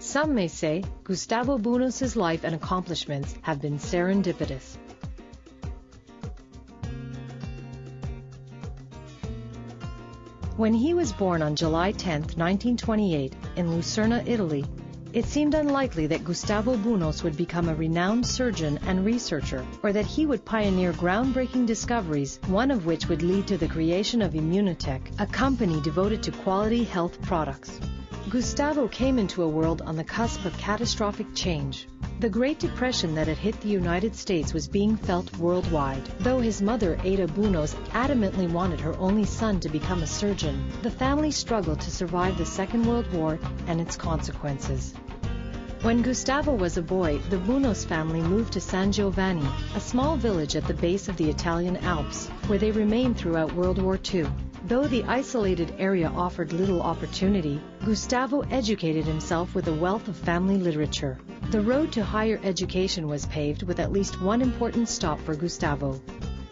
Some may say Gustavo Bounous' life and accomplishments have been serendipitous. When he was born on July 10, 1928, in Lucerna, Italy, it seemed unlikely that Gustavo Bounous would become a renowned surgeon and researcher, or that he would pioneer groundbreaking discoveries, one of which would lead to the creation of IMMUNOTEC, a company devoted to quality health products. Gustavo came into a world on the cusp of catastrophic change. The Great Depression that had hit the United States was being felt worldwide. Though his mother, Ada Bounous, adamantly wanted her only son to become a surgeon, the family struggled to survive the Second World War and its consequences. When Gustavo was a boy, the Bounous family moved to San Giovanni, a small village at the base of the Italian Alps, where they remained throughout World War II. Though the isolated area offered little opportunity, Gustavo educated himself with a wealth of family literature. The road to higher education was paved with at least one important stop for Gustavo.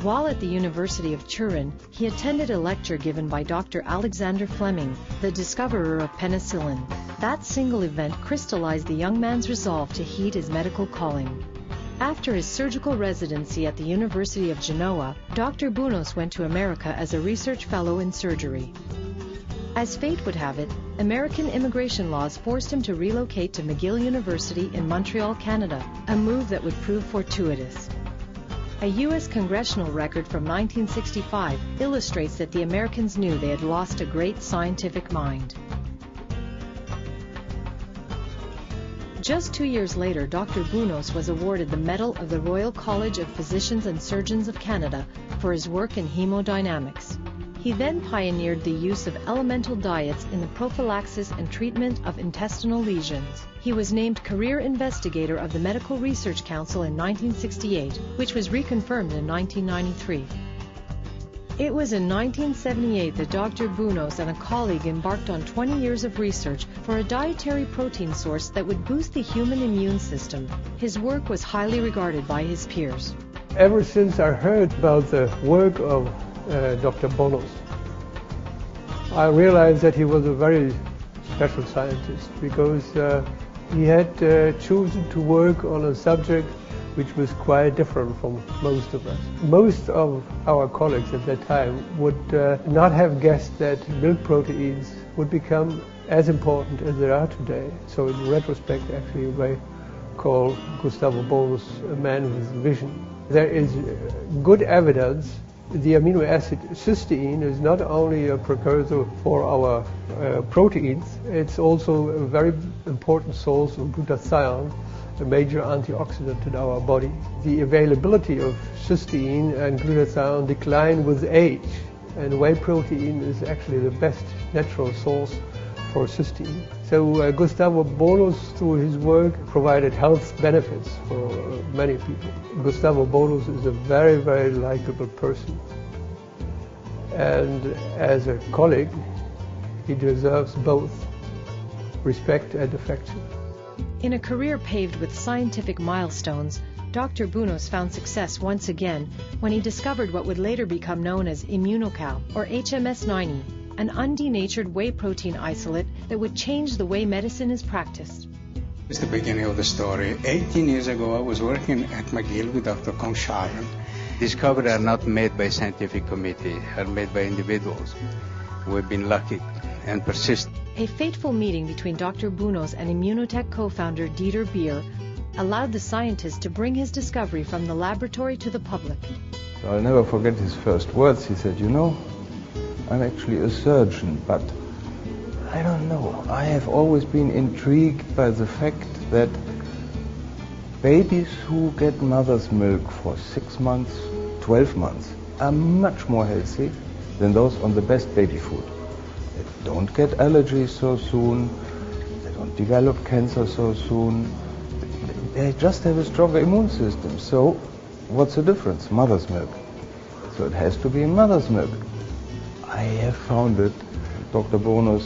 While at the University of Turin, he attended a lecture given by Dr. Alexander Fleming, the discoverer of penicillin. That single event crystallized the young man's resolve to heed his medical calling. After his surgical residency at the University of Genoa, Dr. Bounous went to America as a research fellow in surgery. As fate would have it, American immigration laws forced him to relocate to McGill University in Montreal, Canada, a move that would prove fortuitous. A U.S. congressional record from 1965 illustrates that the Americans knew they had lost a great scientific mind. Just 2 years later, Dr. Bounous was awarded the Medal of the Royal College of Physicians and Surgeons of Canada for his work in hemodynamics. He then pioneered the use of elemental diets in the prophylaxis and treatment of intestinal lesions. He was named Career Investigator of the Medical Research Council in 1968, which was reconfirmed in 1993. It was in 1978 that Dr. Bounous and a colleague embarked on 20 years of research for a dietary protein source that would boost the human immune system. His work was highly regarded by his peers. Ever since I heard about the work of Dr. Bounous, I realized that he was a very special scientist because he had chosen to work on a subject which was quite different from most of us. Most of our colleagues at that time would not have guessed that milk proteins would become as important as they are today. So in retrospect, actually, you may call Gustavo Bounous a man with vision. There is good evidence the amino acid cysteine is not only a precursor for our proteins, it's also a very important source of glutathione, a major antioxidant in our body. The availability of cysteine and glutathione decline with age, and whey protein is actually the best natural source for cysteine. So Gustavo Bounous, through his work, provided health benefits for many people. Gustavo Bounous is a very, very likable person. And as a colleague, he deserves both respect and affection. In a career paved with scientific milestones, Dr. Bounous found success once again when he discovered what would later become known as IMMUNOCAL, or HMS90, an undenatured whey protein isolate that would change the way medicine is practiced. It's the beginning of the story. 18 years ago, I was working at McGill with Dr. Conshayan. Discoveries are not made by scientific committee, are made by individuals who have been lucky and persist. A fateful meeting between Dr. Bounous and IMMUNOTEC co-founder Dieter Beer allowed the scientist to bring his discovery from the laboratory to the public. I'll never forget his first words. He said, "You know, I'm actually a surgeon, but I don't know. I have always been intrigued by the fact that babies who get mother's milk for 6 months, 12 months are much more healthy than those on the best baby food. They don't get allergies so soon, they don't develop cancer so soon, they just have a stronger immune system. So what's the difference? Mother's milk. So it has to be mother's milk." I have found it, Dr. Bounous,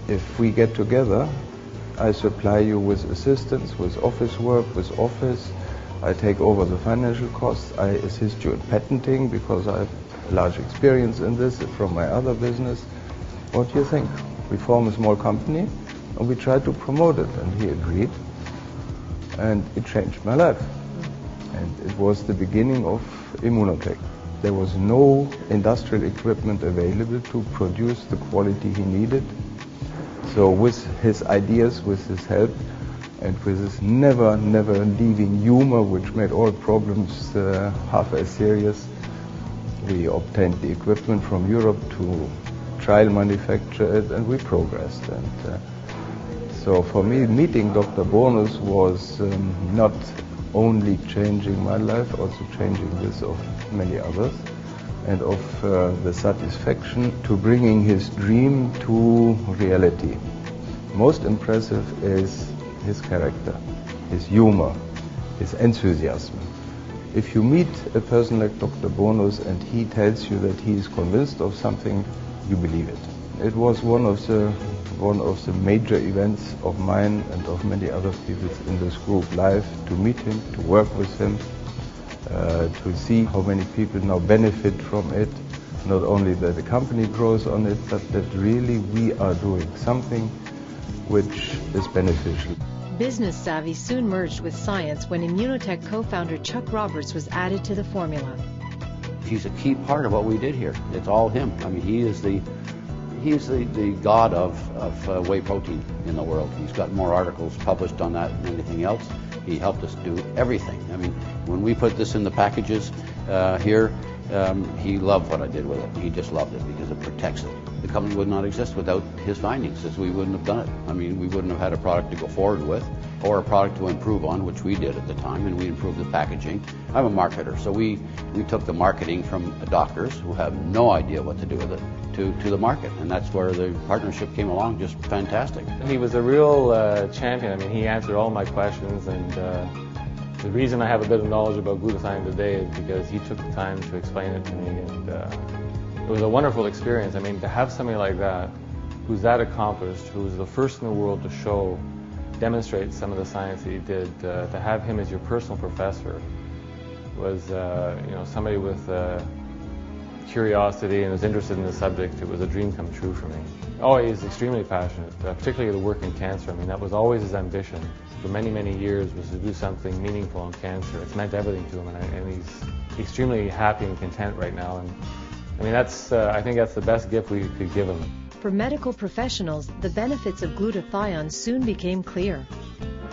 if we get together, I supply you with assistance, with office work, with office. I take over the financial costs. I assist you in patenting because I have large experience in this from my other business. What do you think? We form a small company and we try to promote it, and he agreed, and it changed my life. And it was the beginning of IMMUNOTEC. There was no industrial equipment available to produce the quality he needed. So with his ideas, with his help, and with his never leaving humor, which made all problems half as serious, we obtained the equipment from Europe to trial manufacture it, and we progressed. And so for me, meeting Dr. Bounous was not only changing my life, also changing this of many others, and of the satisfaction to bringing his dream to reality. Most impressive is his character, his humor, his enthusiasm. If you meet a person like Dr. Bounous and he tells you that he is convinced of something, you believe it. It was one of the major events of mine and of many other people in this group live, to meet him, to work with him, to see how many people now benefit from it. Not only that the company grows on it, but that really we are doing something which is beneficial. Business savvy soon merged with science when IMMUNOTEC co-founder Chuck Roberts was added to the formula. He's a key part of what we did here. It's all him. I mean, he is the god of whey protein in the world. He's got more articles published on that than anything else. He helped us do everything. I mean, when we put this in the packages here, he loved what I did with it. He just loved it because it protects it. The company would not exist without his findings, as we wouldn't have done it. I mean, we wouldn't have had a product to go forward with, or a product to improve on, which we did at the time, and we improved the packaging. I'm a marketer, so we took the marketing from doctors who have no idea what to do with it to the market, and that's where the partnership came along, just fantastic. He was a real champion. I mean, he answered all my questions, and the reason I have a bit of knowledge about glutathione today is because he took the time to explain it to me, and it was a wonderful experience. I mean, to have somebody like that, who's that accomplished, who's the first in the world to demonstrate some of the science that he did, to have him as your personal professor was, somebody with curiosity and was interested in the subject. It was a dream come true for me. Oh, he's extremely passionate, particularly the work in cancer. I mean, that was always his ambition for many, many years, was to do something meaningful in cancer. It's meant everything to him, and he's extremely happy and content right now. And I mean, I think that's the best gift we could give him. For medical professionals, the benefits of glutathione soon became clear.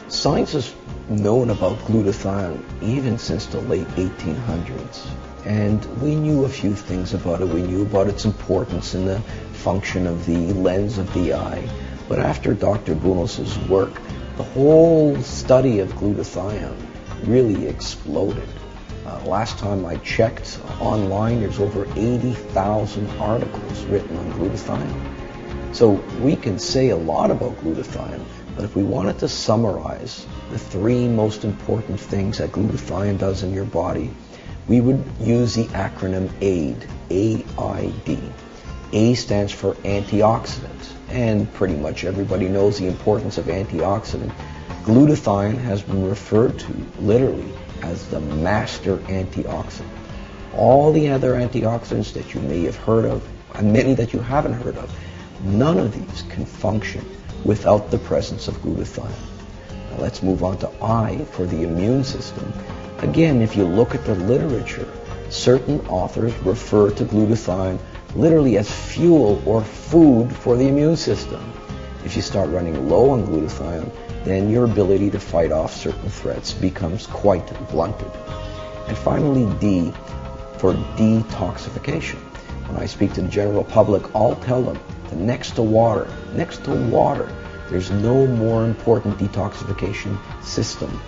Science has known about glutathione even since the late 1800s. And we knew a few things about it. We knew about its importance in the function of the lens of the eye. But after Dr. Bounous' work, the whole study of glutathione really exploded. Last time I checked online, there's over 80,000 articles written on glutathione. So we can say a lot about glutathione, but if we wanted to summarize the three most important things that glutathione does in your body, we would use the acronym AID, A-I-D. A stands for antioxidant, and pretty much everybody knows the importance of antioxidant. Glutathione has been referred to literally as the master antioxidant. All the other antioxidants that you may have heard of, and many that you haven't heard of, none of these can function without the presence of glutathione. Now let's move on to I for the immune system. Again, if you look at the literature, certain authors refer to glutathione literally as fuel or food for the immune system. If you start running low on glutathione, then your ability to fight off certain threats becomes quite blunted. And finally, D for detoxification. When I speak to the general public, I'll tell them that next to water, there's no more important detoxification system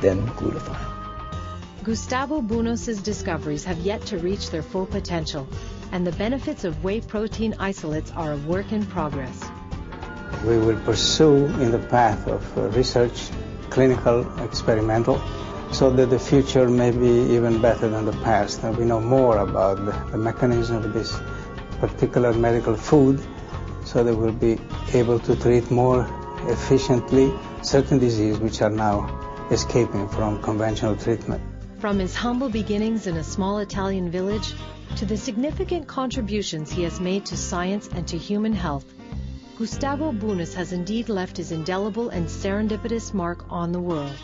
than glutathione. Gustavo Bounous' discoveries have yet to reach their full potential, and the benefits of whey protein isolates are a work in progress. We will pursue in the path of research, clinical, experimental, so that the future may be even better than the past. And we know more about the mechanism of this particular medical food, so that we'll be able to treat more efficiently certain diseases which are now escaping from conventional treatment. From his humble beginnings in a small Italian village to the significant contributions he has made to science and to human health, Gustavo Bounous has indeed left his indelible and serendipitous mark on the world.